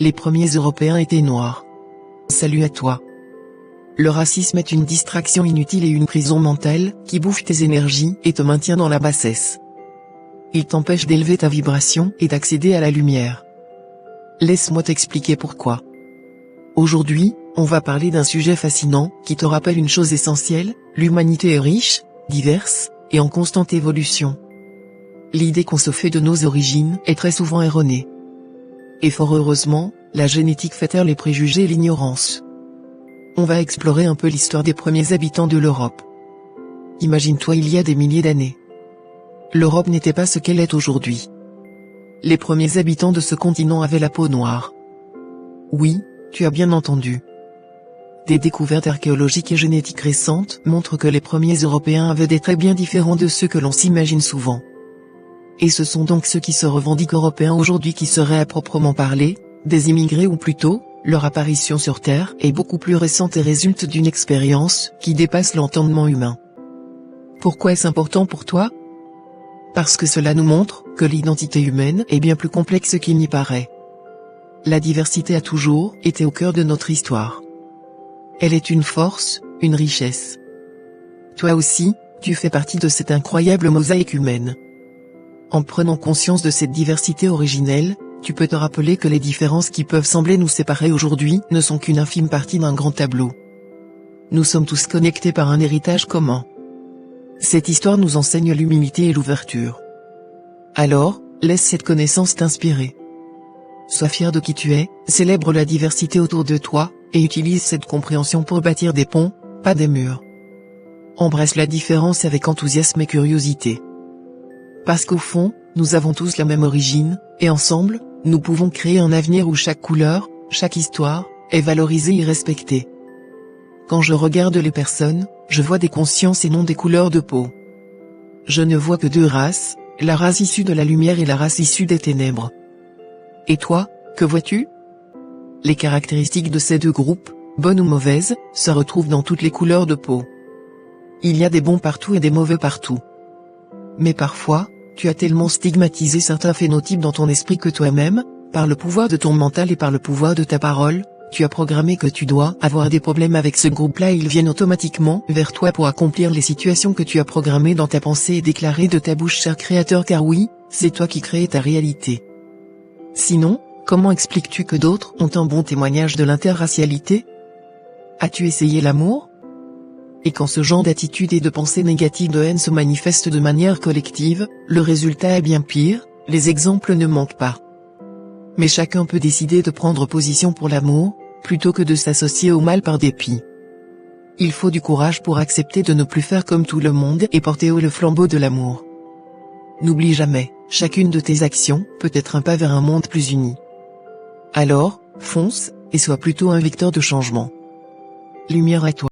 Les premiers Européens étaient noirs. Salut à toi. Le racisme est une distraction inutile et une prison mentale, qui bouffe tes énergies et te maintient dans la bassesse. Il t'empêche d'élever ta vibration et d'accéder à la lumière. Laisse-moi t'expliquer pourquoi. Aujourd'hui, on va parler d'un sujet fascinant, qui te rappelle une chose essentielle: l'humanité est riche, diverse, et en constante évolution. L'idée qu'on se fait de nos origines est très souvent erronée. Et fort heureusement, la génétique fait taire les préjugés et l'ignorance. On va explorer un peu l'histoire des premiers habitants de l'Europe. Imagine-toi il y a des milliers d'années. L'Europe n'était pas ce qu'elle est aujourd'hui. Les premiers habitants de ce continent avaient la peau noire. Oui, tu as bien entendu. Des découvertes archéologiques et génétiques récentes montrent que les premiers Européens avaient des traits bien différents de ceux que l'on s'imagine souvent. Et ce sont donc ceux qui se revendiquent européens aujourd'hui qui seraient à proprement parler des immigrés, ou plutôt, leur apparition sur Terre est beaucoup plus récente et résulte d'une expérience qui dépasse l'entendement humain. Pourquoi est-ce important pour toi? Parce que cela nous montre que l'identité humaine est bien plus complexe qu'il n'y paraît. La diversité a toujours été au cœur de notre histoire. Elle est une force, une richesse. Toi aussi, tu fais partie de cette incroyable mosaïque humaine. En prenant conscience de cette diversité originelle, tu peux te rappeler que les différences qui peuvent sembler nous séparer aujourd'hui ne sont qu'une infime partie d'un grand tableau. Nous sommes tous connectés par un héritage commun. Cette histoire nous enseigne l'humilité et l'ouverture. Alors, laisse cette connaissance t'inspirer. Sois fier de qui tu es, célèbre la diversité autour de toi, et utilise cette compréhension pour bâtir des ponts, pas des murs. Embrasse la différence avec enthousiasme et curiosité. Parce qu'au fond, nous avons tous la même origine, et ensemble, nous pouvons créer un avenir où chaque couleur, chaque histoire, est valorisée et respectée. Quand je regarde les personnes, je vois des consciences et non des couleurs de peau. Je ne vois que deux races, la race issue de la lumière et la race issue des ténèbres. Et toi, que vois-tu? Les caractéristiques de ces deux groupes, bonnes ou mauvaises, se retrouvent dans toutes les couleurs de peau. Il y a des bons partout et des mauvais partout. Mais parfois, tu as tellement stigmatisé certains phénotypes dans ton esprit que toi-même, par le pouvoir de ton mental et par le pouvoir de ta parole, tu as programmé que tu dois avoir des problèmes avec ce groupe-là et ils viennent automatiquement vers toi pour accomplir les situations que tu as programmées dans ta pensée et déclarer de ta bouche, cher créateur, car oui, c'est toi qui crées ta réalité. Sinon, comment expliques-tu que d'autres ont un bon témoignage de l'interracialité? As-tu essayé l'amour? Et quand ce genre d'attitude et de pensée négative de haine se manifeste de manière collective, le résultat est bien pire, les exemples ne manquent pas. Mais chacun peut décider de prendre position pour l'amour, plutôt que de s'associer au mal par dépit. Il faut du courage pour accepter de ne plus faire comme tout le monde et porter haut le flambeau de l'amour. N'oublie jamais, chacune de tes actions peut être un pas vers un monde plus uni. Alors, fonce, et sois plutôt un vecteur de changement. Lumière à toi.